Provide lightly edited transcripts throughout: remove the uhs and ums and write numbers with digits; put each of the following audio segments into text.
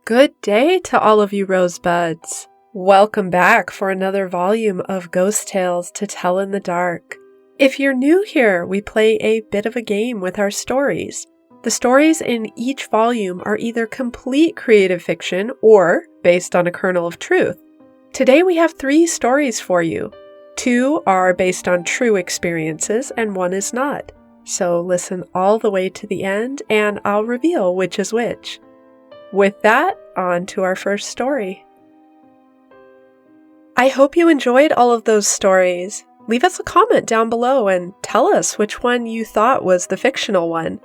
Good day to all of you rosebuds. Welcome back for another volume of Ghost Tales to Tell in the Dark. If you're new here, we play a bit of a game with our stories. The stories in each volume are either complete creative fiction or based on a kernel of truth. Today we have 3 stories for you. 2 are based on true experiences and 1 is not. So listen all the way to the end and I'll reveal which is which. With that, on to our first story. I hope you enjoyed all of those stories. Leave us a comment down below and tell us which one you thought was the fictional one.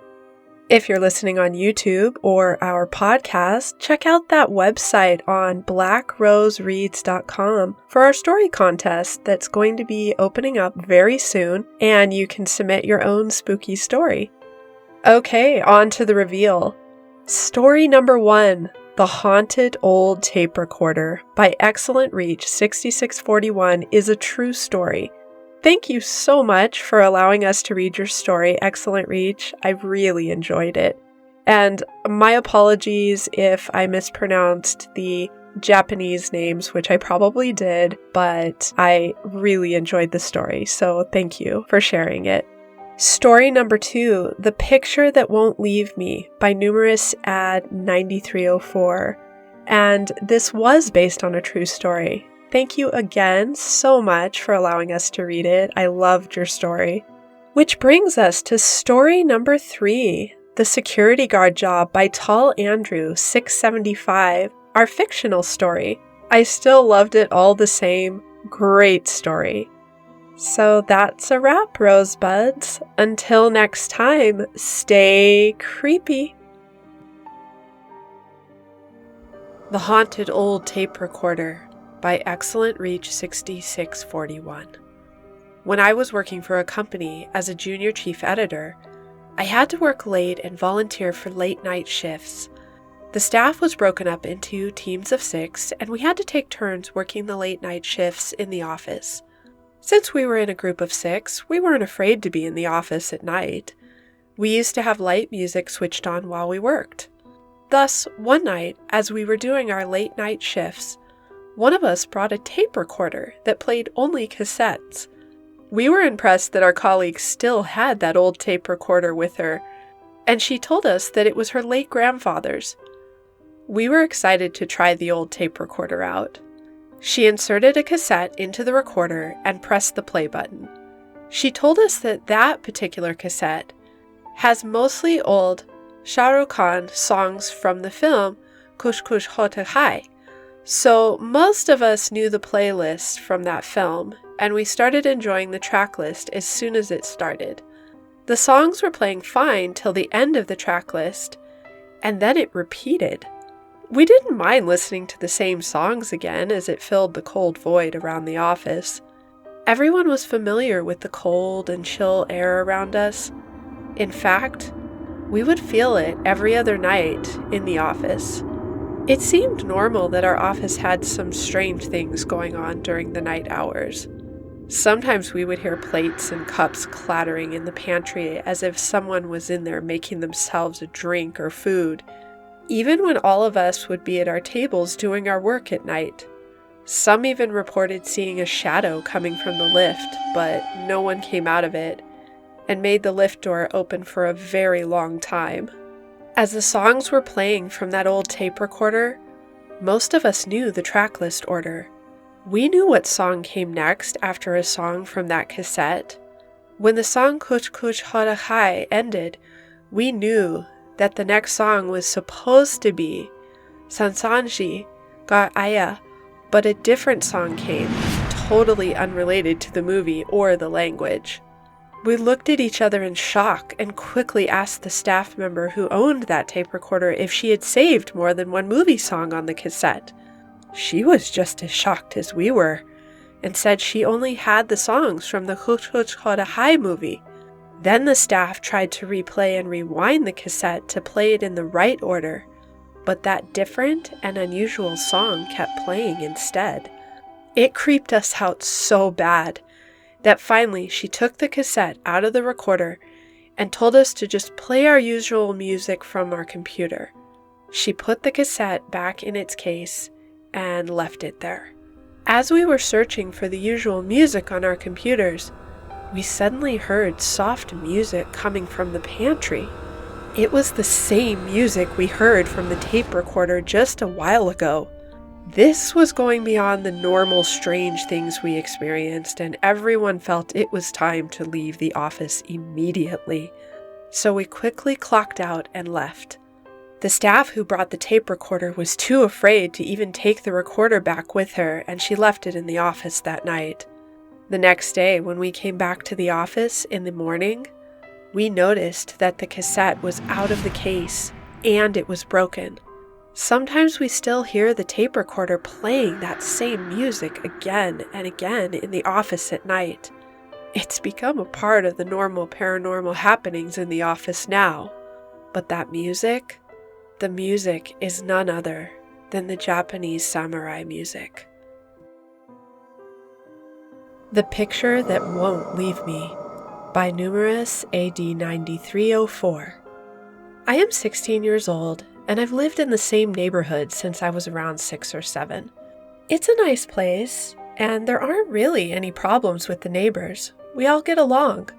If you're listening on YouTube or our podcast, check out that website on blackrosereads.com for our story contest that's going to be opening up very soon, and you can submit your own spooky story. Okay, on to the reveal. Story number 1, The Haunted Old Tape Recorder by Excellent Reach 6641 is a true story. Thank you so much for allowing us to read your story, Excellent Reach. I really enjoyed it. And my apologies if I mispronounced the Japanese names, which I probably did, but I really enjoyed the story, so thank you for sharing it. Story number 2, The Picture That Won't Leave Me by Numerous Ad 9304. And this was based on a true story. Thank you again so much for allowing us to read it. I loved your story. Which brings us to story number 3, The Security Guard Job by Tall Andrew 675, our fictional story. I still loved it all the same. Great story. So that's a wrap, rosebuds. Until next time, stay creepy. The Haunted Old Tape Recorder by Excellent Reach 6641. When I was working for a company as a junior chief editor, I had to work late and volunteer for late night shifts. The staff was broken up into teams of 6, and we had to take turns working the late night shifts in the office. Since we were in a group of 6, we weren't afraid to be in the office at night. We used to have light music switched on while we worked. Thus, one night, as we were doing our late night shifts, one of us brought a tape recorder that played only cassettes. We were impressed that our colleague still had that old tape recorder with her, and she told us that it was her late grandfather's. We were excited to try the old tape recorder out. She inserted a cassette into the recorder and pressed the play button. She told us that that particular cassette has mostly old Shah Rukh Khan songs from the film Kuch Kuch Hota Hai. So most of us knew the playlist from that film, and we started enjoying the track list as soon as it started. The songs were playing fine till the end of the track list, and then it repeated. We didn't mind listening to the same songs again as it filled the cold void around the office. Everyone was familiar with the cold and chill air around us. In fact, we would feel it every other night in the office. It seemed normal that our office had some strange things going on during the night hours. Sometimes we would hear plates and cups clattering in the pantry as if someone was in there making themselves a drink or food, even when all of us would be at our tables doing our work at night. Some even reported seeing a shadow coming from the lift, but no one came out of it, and made the lift door open for a very long time. As the songs were playing from that old tape recorder, most of us knew the track list order. We knew what song came next after a song from that cassette. When the song Kuch Kuch Hota Hai ended, we knew that the next song was supposed to be Sansanji Ga Aya, but a different song came, totally unrelated to the movie or the language. We looked at each other in shock and quickly asked the staff member who owned that tape recorder if she had saved more than one movie song on the cassette. She was just as shocked as we were, and said she only had the songs from the Kuch Kuch Hota Hai movie. Then the staff tried to replay and rewind the cassette to play it in the right order, but that different and unusual song kept playing instead. It creeped us out so bad that finally she took the cassette out of the recorder and told us to just play our usual music from our computer. She put the cassette back in its case and left it there. As we were searching for the usual music on our computers, we suddenly heard soft music coming from the pantry. It was the same music we heard from the tape recorder just a while ago. This was going beyond the normal strange things we experienced, and everyone felt it was time to leave the office immediately. So we quickly clocked out and left. The staff who brought the tape recorder was too afraid to even take the recorder back with her, and she left it in the office that night. The next day, when we came back to the office in the morning, we noticed that the cassette was out of the case and it was broken. Sometimes we still hear the tape recorder playing that same music again and again in the office at night. It's become a part of the normal paranormal happenings in the office now. But that music, the music is none other than the Japanese samurai music. The Picture That Won't Leave Me by Numerous AD 9304. I am 16 years old, and I've lived in the same neighborhood since I was around 6 or 7. It's a nice place, and there aren't really any problems with the neighbors. We all get along.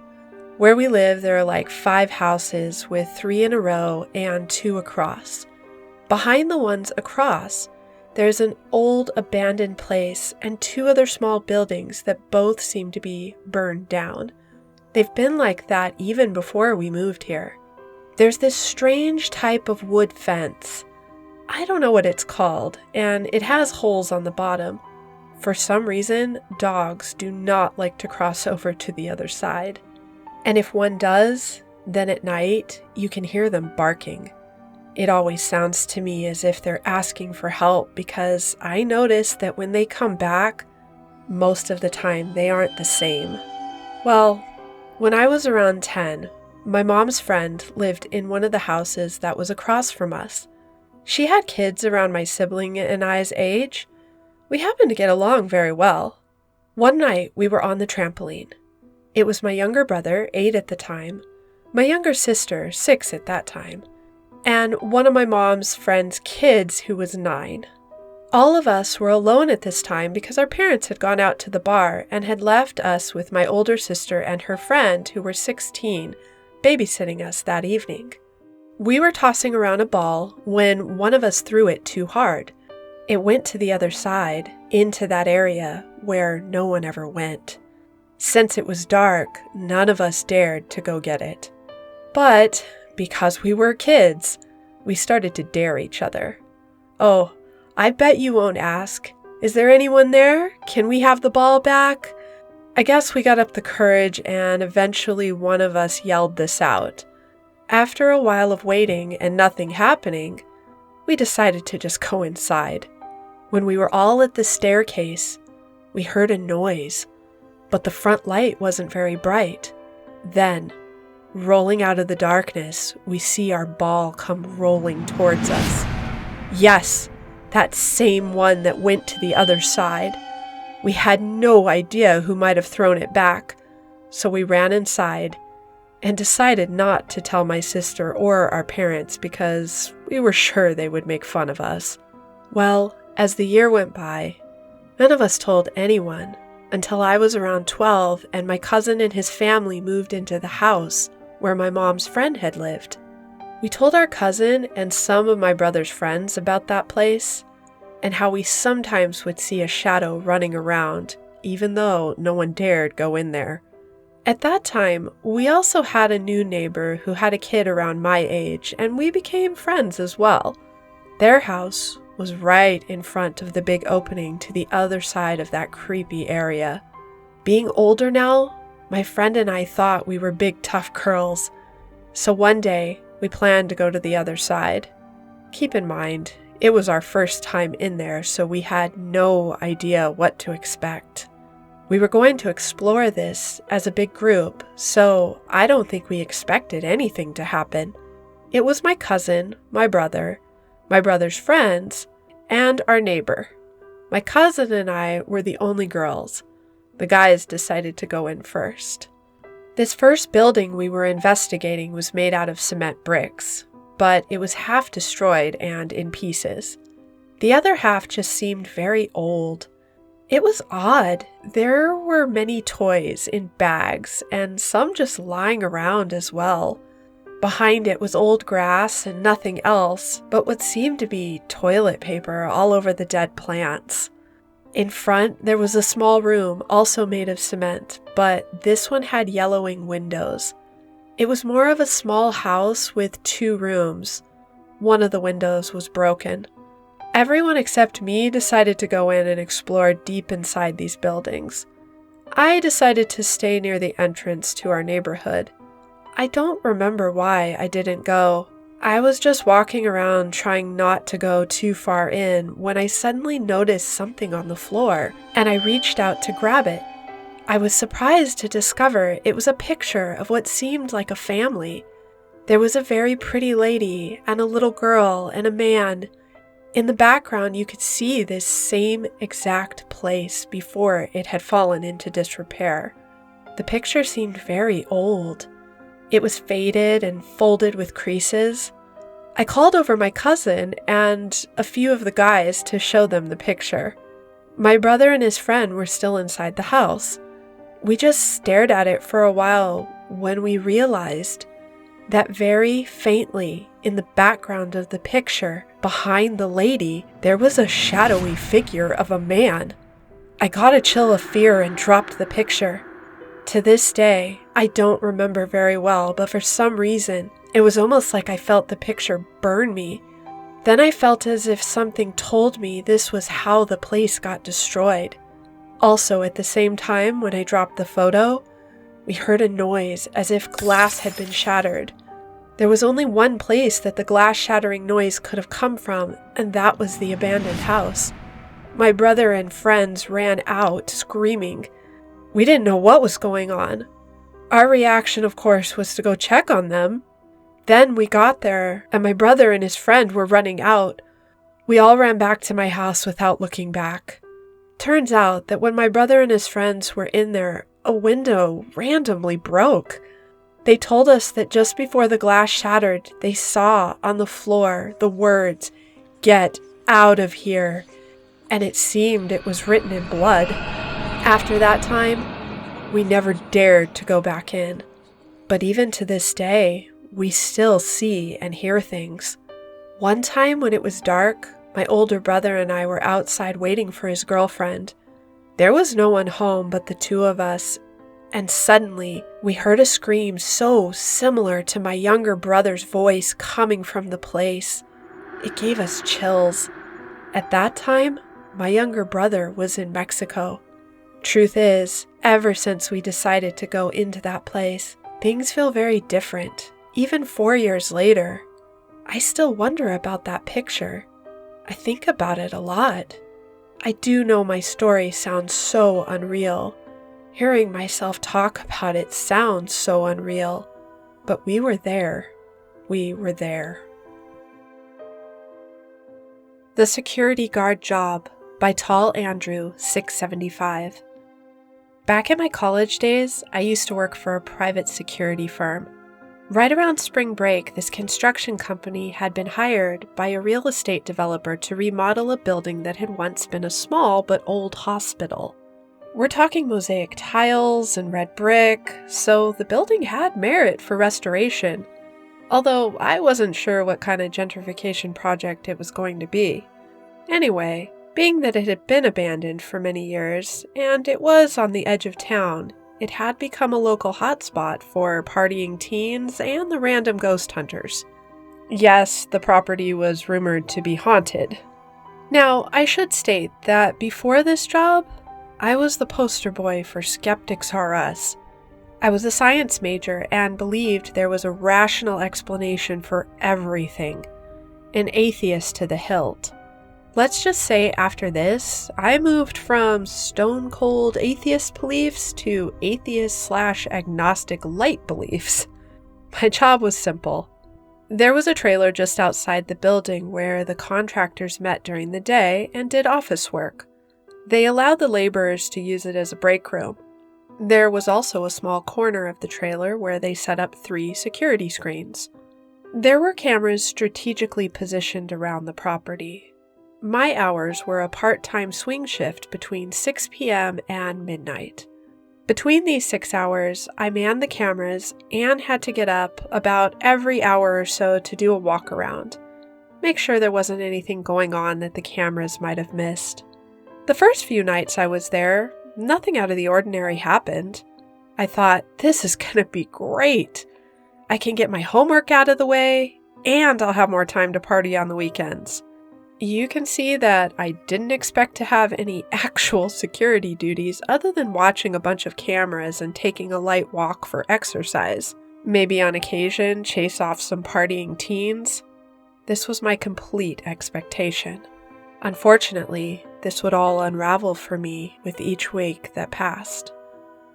Where we live, there are like 5 houses with 3 in a row and 2 across. Behind the ones across, there's an old abandoned place and 2 other small buildings that both seem to be burned down. They've been like that even before we moved here. There's this strange type of wood fence. I don't know what it's called, and it has holes on the bottom. For some reason, dogs do not like to cross over to the other side. And if one does, then at night, you can hear them barking. It always sounds to me as if they're asking for help, because I notice that when they come back, most of the time they aren't the same. Well, when I was around 10, my mom's friend lived in one of the houses that was across from us. She had kids around my sibling and I's age. We happened to get along very well. One night, we were on the trampoline. It was my younger brother, 8 at the time, my younger sister, 6 at that time, and one of my mom's friend's kids who was 9. All of us were alone at this time because our parents had gone out to the bar and had left us with my older sister and her friend, who were 16, babysitting us that evening. We were tossing around a ball when one of us threw it too hard. It went to the other side, into that area where no one ever went. Since it was dark, none of us dared to go get it. But because we were kids, we started to dare each other. Oh, I bet you won't ask, is there anyone there? Can we have the ball back? I guess we got up the courage, and eventually one of us yelled this out. After a while of waiting and nothing happening, we decided to just go inside. When we were all at the staircase, we heard a noise, but the front light wasn't very bright. Then, rolling out of the darkness, we see our ball come rolling towards us. Yes, that same one that went to the other side. We had no idea who might have thrown it back, so we ran inside and decided not to tell my sister or our parents because we were sure they would make fun of us. Well, as the year went by, none of us told anyone until I was around 12 and my cousin and his family moved into the house where my mom's friend had lived. We told our cousin and some of my brother's friends about that place and how we sometimes would see a shadow running around, even though no one dared go in there. At that time, we also had a new neighbor who had a kid around my age, and we became friends as well. Their house was right in front of the big opening to the other side of that creepy area. Being older now, my friend and I thought we were big tough girls, so one day we planned to go to the other side. Keep in mind, it was our first time in there, so we had no idea what to expect. We were going to explore this as a big group, so I don't think we expected anything to happen. It was my cousin, my brother's friends, and our neighbor. My cousin and I were the only girls. The guys decided to go in first. This first building we were investigating was made out of cement bricks. but it was half destroyed and in pieces. The other half just seemed very old. It was odd. There were many toys in bags, and some just lying around as well. Behind it was old grass and nothing else but what seemed to be toilet paper all over the dead plants. In front, there was a small room also made of cement, but this one had yellowing windows. It was more of a small house with 2 rooms. One of the windows was broken. Everyone except me decided to go in and explore deep inside these buildings. I decided to stay near the entrance to our neighborhood. I don't remember why I didn't go. I was just walking around trying not to go too far in when I suddenly noticed something on the floor, and I reached out to grab it. I was surprised to discover it was a picture of what seemed like a family. There was a very pretty lady and a little girl and a man. In the background, you could see this same exact place before it had fallen into disrepair. The picture seemed very old. It was faded and folded with creases. I called over my cousin and a few of the guys to show them the picture. My brother and his friend were still inside the house. We just stared at it for a while when we realized that very faintly in the background of the picture, behind the lady, there was a shadowy figure of a man. I got a chill of fear and dropped the picture. To this day, I don't remember very well, but for some reason, it was almost like I felt the picture burn me. Then I felt as if something told me this was how the place got destroyed. Also, at the same time, when I dropped the photo, we heard a noise as if glass had been shattered. There was only one place that the glass shattering noise could have come from, and that was the abandoned house. My brother and friends ran out, screaming. We didn't know what was going on. Our reaction, of course, was to go check on them. Then we got there, and my brother and his friend were running out. We all ran back to my house without looking back. Turns out that when my brother and his friends were in there, a window randomly broke. They told us that just before the glass shattered, they saw on the floor the words, "Get out of here," and it seemed it was written in blood. After that time, we never dared to go back in. But even to this day, we still see and hear things. One time when it was dark, my older brother and I were outside waiting for his girlfriend. There was no one home but the 2 of us, and suddenly we heard a scream so similar to my younger brother's voice coming from the place. It gave us chills. At that time, my younger brother was in Mexico. Truth is, ever since we decided to go into that place, things feel very different. Even 4 years later, I still wonder about that picture. I think about it a lot. I do know my story sounds so unreal. Hearing myself talk about it sounds so unreal. But we were there. We were there. The Security Guard Job by Tall Andrew, 675. Back in my college days, I used to work for a private security firm. Right around spring break, this construction company had been hired by a real estate developer to remodel a building that had once been a small but old hospital. We're talking mosaic tiles and red brick, so the building had merit for restoration, although I wasn't sure what kind of gentrification project it was going to be. Anyway, being that it had been abandoned for many years, and it was on the edge of town, it had become a local hotspot for partying teens and the random ghost hunters. Yes, the property was rumored to be haunted. Now, I should state that before this job, I was the poster boy for Skeptics R Us. I was a science major and believed there was a rational explanation for everything. An atheist to the hilt. Let's just say after this, I moved from stone-cold atheist beliefs to atheist/agnostic light beliefs. My job was simple. There was a trailer just outside the building where the contractors met during the day and did office work. They allowed the laborers to use it as a break room. There was also a small corner of the trailer where they set up 3 security screens. There were cameras strategically positioned around the property. My hours were a part-time swing shift between 6 p.m. and midnight. Between these 6 hours, I manned the cameras and had to get up about every hour or so to do a walk around. Make sure there wasn't anything going on that the cameras might have missed. The first few nights I was there, nothing out of the ordinary happened. I thought, this is gonna be great. I can get my homework out of the way, and I'll have more time to party on the weekends. You can see that I didn't expect to have any actual security duties other than watching a bunch of cameras and taking a light walk for exercise. Maybe on occasion chase off some partying teens. This was my complete expectation. Unfortunately, this would all unravel for me with each week that passed.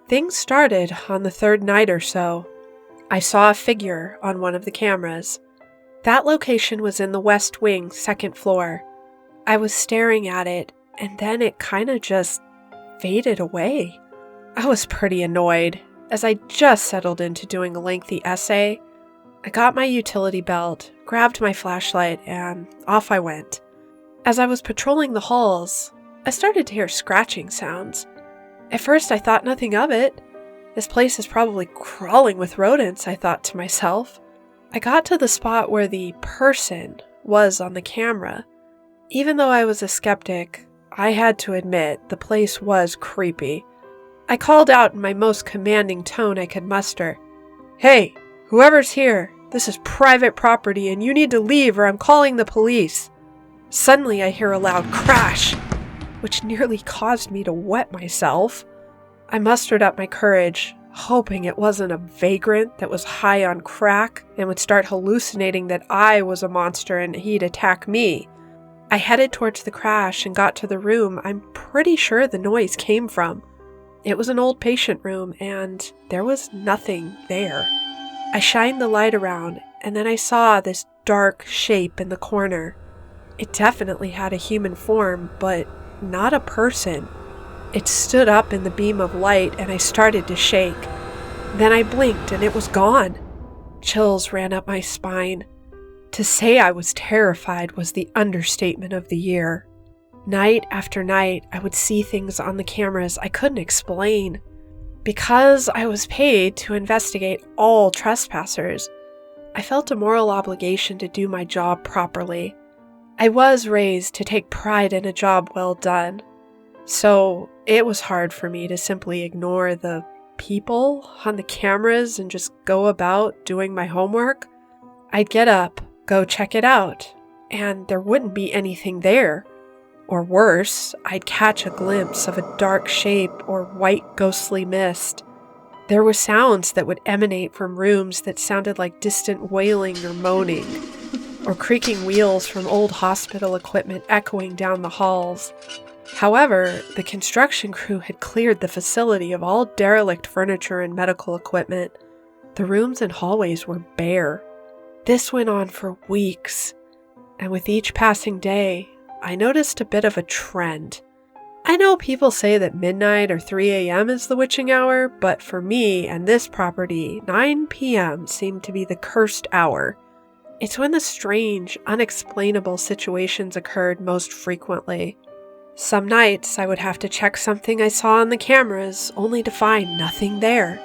Things started on the third night or so. I saw a figure on one of the cameras. That location was in the West Wing, second floor. I was staring at it, and then it kinda just faded away. I was pretty annoyed, as I just settled into doing a lengthy essay. I got my utility belt, grabbed my flashlight, and off I went. As I was patrolling the halls, I started to hear scratching sounds. At first I thought nothing of it. This place is probably crawling with rodents, I thought to myself. I got to the spot where the person was on the camera. Even though I was a skeptic, I had to admit the place was creepy. I called out in my most commanding tone I could muster, "Hey, whoever's here, this is private property and you need to leave or I'm calling the police." Suddenly I hear a loud crash, which nearly caused me to wet myself. I mustered up my courage, hoping it wasn't a vagrant that was high on crack and would start hallucinating that I was a monster and he'd attack me. I headed towards the crash and got to the room I'm pretty sure the noise came from. It was an old patient room and there was nothing there. I shined the light around and then I saw this dark shape in the corner. It definitely had a human form, but not a person. It stood up in the beam of light and I started to shake. Then I blinked and it was gone. Chills ran up my spine. To say I was terrified was the understatement of the year. Night after night, I would see things on the cameras I couldn't explain. Because I was paid to investigate all trespassers, I felt a moral obligation to do my job properly. I was raised to take pride in a job well done. So it was hard for me to simply ignore the people on the cameras and just go about doing my homework. I'd get up, go check it out, and there wouldn't be anything there. Or worse, I'd catch a glimpse of a dark shape or white ghostly mist. There were sounds that would emanate from rooms that sounded like distant wailing or moaning, or creaking wheels from old hospital equipment echoing down the halls. However, the construction crew had cleared the facility of all derelict furniture and medical equipment. The rooms and hallways were bare. This went on for weeks, and with each passing day, I noticed a bit of a trend. I know people say that midnight or 3 a.m. is the witching hour, but for me and this property, 9 p.m. seemed to be the cursed hour. It's when the strange, unexplainable situations occurred most frequently. Some nights I would have to check something I saw on the cameras, only to find nothing there.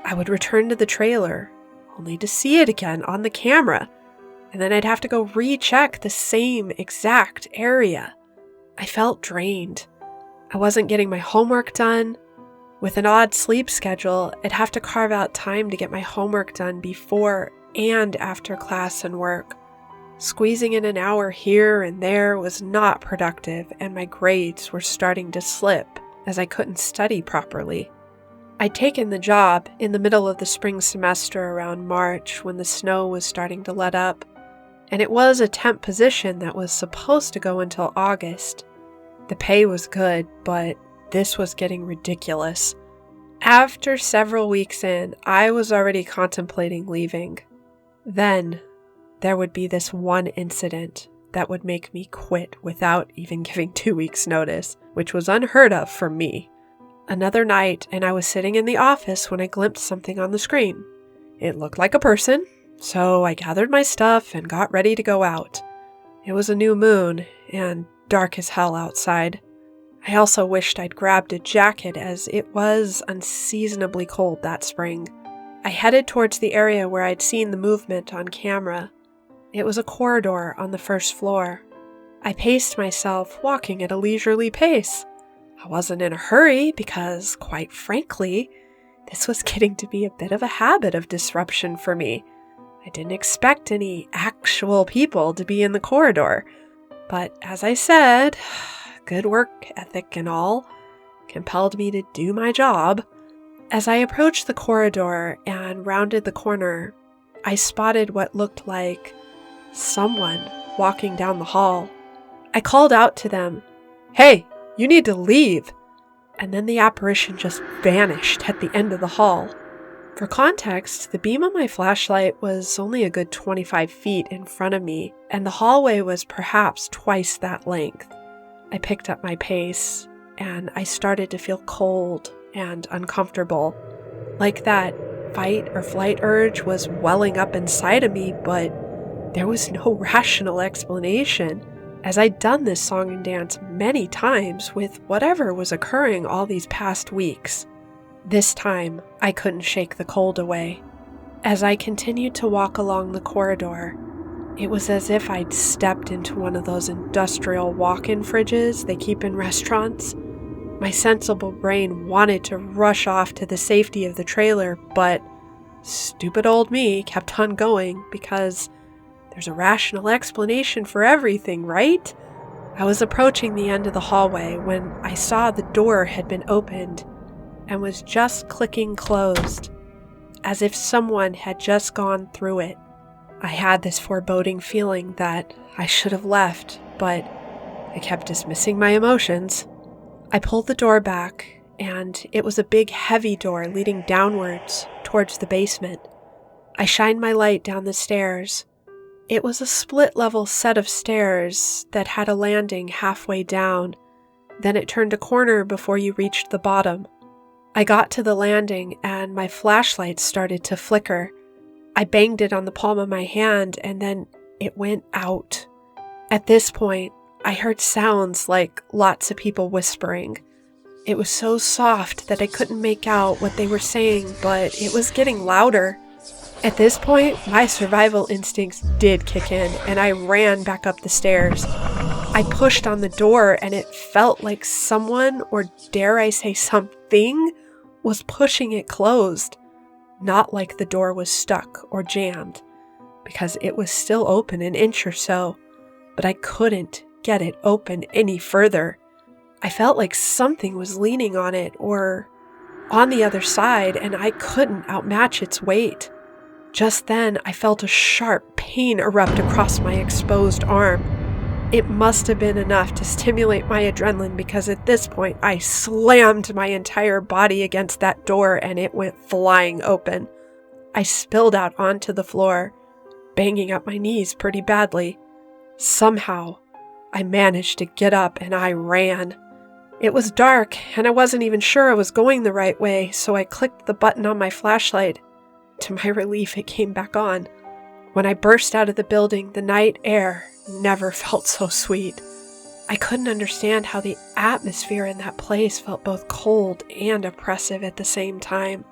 I would return to the trailer, only to see it again on the camera, and then I'd have to go recheck the same exact area. I felt drained. I wasn't getting my homework done. With an odd sleep schedule, I'd have to carve out time to get my homework done before and after class and work. Squeezing in an hour here and there was not productive, and my grades were starting to slip as I couldn't study properly. I'd taken the job in the middle of the spring semester around March when the snow was starting to let up, and it was a temp position that was supposed to go until August. The pay was good, but this was getting ridiculous. After several weeks in, I was already contemplating leaving. Then there would be this one incident that would make me quit without even giving 2 weeks' notice, which was unheard of for me. Another night, and I was sitting in the office when I glimpsed something on the screen. It looked like a person, So I gathered my stuff and got ready to go out. It was a new moon and dark as hell outside. I also wished I'd grabbed a jacket as it was unseasonably cold that spring. I headed towards the area where I'd seen the movement on camera. It was a corridor on the first floor. I paced myself, walking at a leisurely pace. I wasn't in a hurry because, quite frankly, this was getting to be a bit of a habit of disruption for me. I didn't expect any actual people to be in the corridor. But as I said, good work ethic and all compelled me to do my job. As I approached the corridor and rounded the corner, I spotted what looked like someone walking down the hall. I called out to them, "Hey, you need to leave!" And then the apparition just vanished at the end of the hall. For context, the beam of my flashlight was only a good 25 feet in front of me, and the hallway was perhaps twice that length. I picked up my pace, and I started to feel cold and uncomfortable, like that fight or flight urge was welling up inside of me, but there was no rational explanation, as I'd done this song and dance many times with whatever was occurring all these past weeks. This time, I couldn't shake the cold away. As I continued to walk along the corridor, it was as if I'd stepped into one of those industrial walk-in fridges they keep in restaurants. My sensible brain wanted to rush off to the safety of the trailer, but stupid old me kept on going because there's a rational explanation for everything, right? I was approaching the end of the hallway when I saw the door had been opened and was just clicking closed, as if someone had just gone through it. I had this foreboding feeling that I should have left, but I kept dismissing my emotions. I pulled the door back, and it was a big, heavy door leading downwards towards the basement. I shined my light down the stairs. It was a split-level set of stairs that had a landing halfway down. Then it turned a corner before you reached the bottom. I got to the landing, and my flashlight started to flicker. I banged it on the palm of my hand, and then it went out. At this point, I heard sounds like lots of people whispering. It was so soft that I couldn't make out what they were saying, but it was getting louder. At this point, my survival instincts did kick in, and I ran back up the stairs. I pushed on the door, and it felt like someone, or dare I say something, was pushing it closed. Not like the door was stuck or jammed, because it was still open an inch or so, but I couldn't get it open any further. I felt like something was leaning on it or on the other side, and I couldn't outmatch its weight. Just then, I felt a sharp pain erupt across my exposed arm. It must have been enough to stimulate my adrenaline because at this point, I slammed my entire body against that door and it went flying open. I spilled out onto the floor, banging up my knees pretty badly. Somehow, I managed to get up and I ran. It was dark and I wasn't even sure I was going the right way, so I clicked the button on my flashlight. To my relief, it came back on. When I burst out of the building, the night air never felt so sweet. I couldn't understand how the atmosphere in that place felt both cold and oppressive at the same time.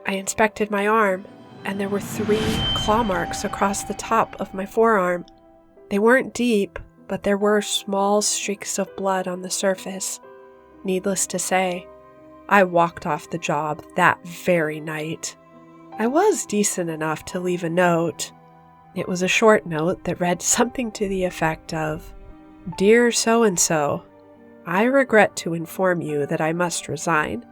I inspected my arm, and there were 3 claw marks across the top of my forearm. They weren't deep, but there were small streaks of blood on the surface. Needless to say, I walked off the job that very night. I was decent enough to leave a note. It was a short note that read something to the effect of, "Dear so-and-so, I regret to inform you that I must resign,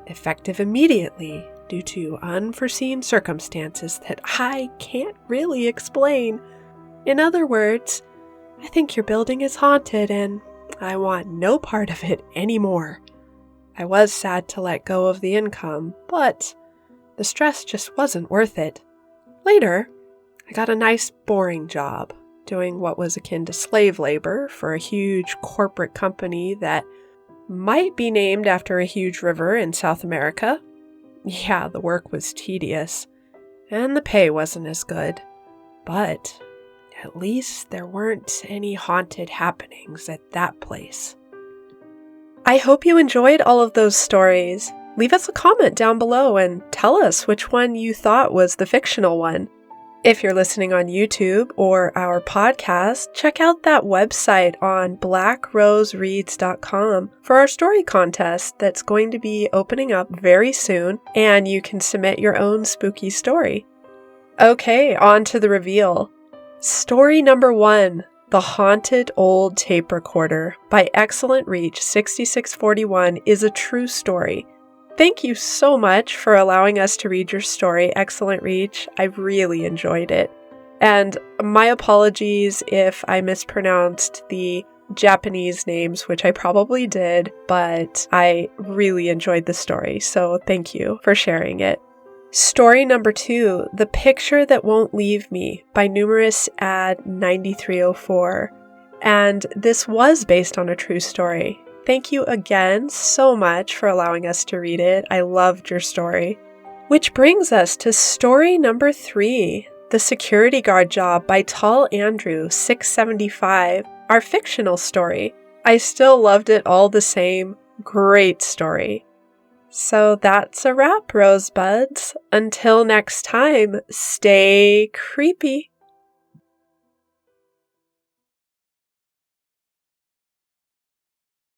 effective immediately due to unforeseen circumstances that I can't really explain. In other words, I think your building is haunted and I want no part of it anymore." I was sad to let go of the income, but the stress just wasn't worth it. Later, I got a nice, boring job, doing what was akin to slave labor for a huge corporate company that might be named after a huge river in South America. Yeah, the work was tedious, and the pay wasn't as good. but at least there weren't any haunted happenings at that place. I hope you enjoyed all of those stories. Leave us a comment down below and tell us which one you thought was the fictional one. If you're listening on YouTube or our podcast, check out that website on blackrosereads.com for our story contest that's going to be opening up very soon, and you can submit your own spooky story. Okay, on to the reveal. Story number 1, The Haunted Old Tape Recorder by Excellent Reach 6641 is a true story. Thank you so much for allowing us to read your story, Excellent Reach. I really enjoyed it. And my apologies if I mispronounced the Japanese names, which I probably did, but I really enjoyed the story, so thank you for sharing it. Story number 2, The Picture That Won't Leave Me by Numerous Ad 9304. And this was based on a true story. Thank you again so much for allowing us to read it. I loved your story. Which brings us to story number 3, The Security Guard Job by Tall Andrew 675, our fictional story. I still loved it all the same. Great story. So that's a wrap, Rosebuds. Until next time, stay creepy.